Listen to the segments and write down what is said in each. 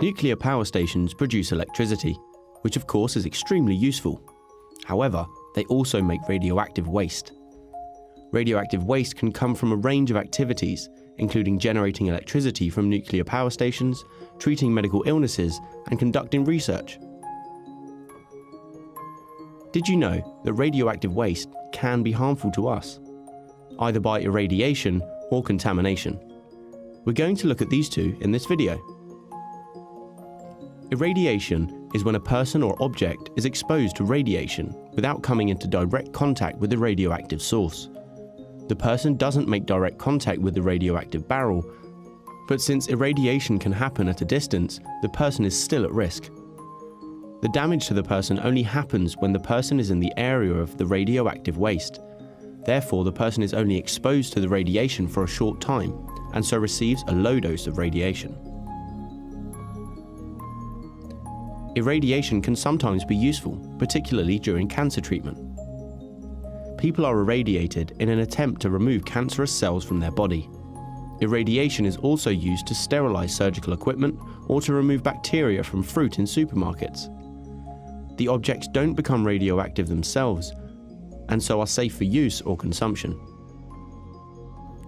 Nuclear power stations produce electricity, which of course is extremely useful. However, they also make radioactive waste. Radioactive waste can come from a range of activities, including generating electricity from nuclear power stations, treating medical illnesses, and conducting research. Did you know that radioactive waste can be harmful to us, either by irradiation or contamination? We're going to look at these two in this video. Irradiation is when a person or object is exposed to radiation without coming into direct contact with the radioactive source. The person doesn't make direct contact with the radioactive barrel, but since irradiation can happen at a distance, the person is still at risk. The damage to the person only happens when the person is in the area of the radioactive waste. Therefore, the person is only exposed to the radiation for a short time, and so receives a low dose of radiation. Irradiation can sometimes be useful, particularly during cancer treatment. People are irradiated in an attempt to remove cancerous cells from their body. Irradiation is also used to sterilize surgical equipment or to remove bacteria from fruit in supermarkets. The objects don't become radioactive themselves, and so are safe for use or consumption.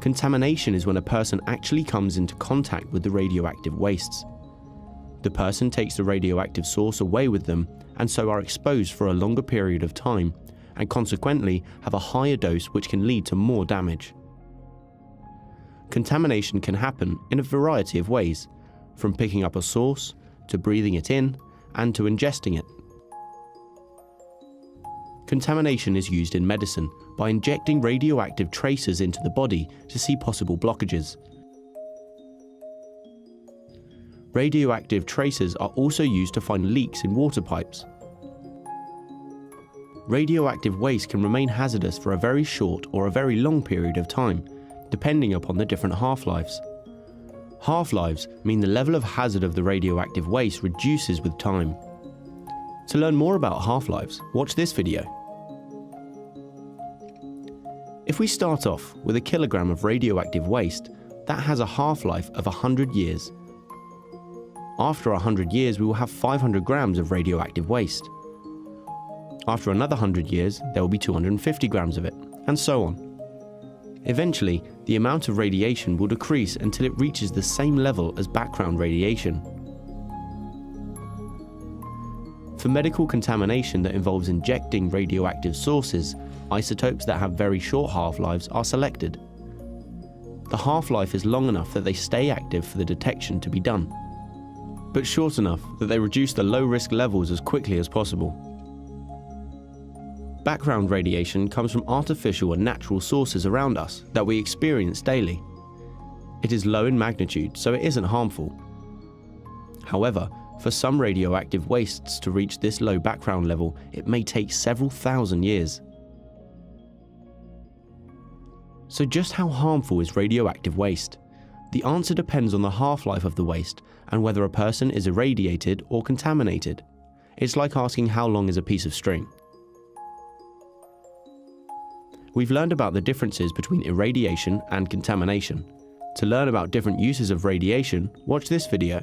Contamination is when a person actually comes into contact with the radioactive wastes. The person takes the radioactive source away with them and so are exposed for a longer period of time, and consequently have a higher dose which can lead to more damage. Contamination can happen in a variety of ways, from picking up a source, to breathing it in, and to ingesting it. Contamination is used in medicine by injecting radioactive tracers into the body to see possible blockages. Radioactive tracers are also used to find leaks in water pipes. Radioactive waste can remain hazardous for a very short or a very long period of time, depending upon the different half-lives. Half-lives mean the level of hazard of the radioactive waste reduces with time. To learn more about half-lives, watch this video. If we start off with a kilogram of radioactive waste, that has a half-life of 100 years. After 100 years, we will have 500 grams of radioactive waste. After another 100 years, there will be 250 grams of it, and so on. Eventually, the amount of radiation will decrease until it reaches the same level as background radiation. For medical contamination that involves injecting radioactive sources, isotopes that have very short half-lives are selected. The half-life is long enough that they stay active for the detection to be done, but short enough that they reduce the low-risk levels as quickly as possible. Background radiation comes from artificial and natural sources around us that we experience daily. It is low in magnitude, so it isn't harmful. However, for some radioactive wastes to reach this low background level, it may take several thousand years. So just how harmful is radioactive waste? The answer depends on the half-life of the waste and whether a person is irradiated or contaminated. It's like asking how long is a piece of string. We've learned about the differences between irradiation and contamination. To learn about different uses of radiation, watch this video.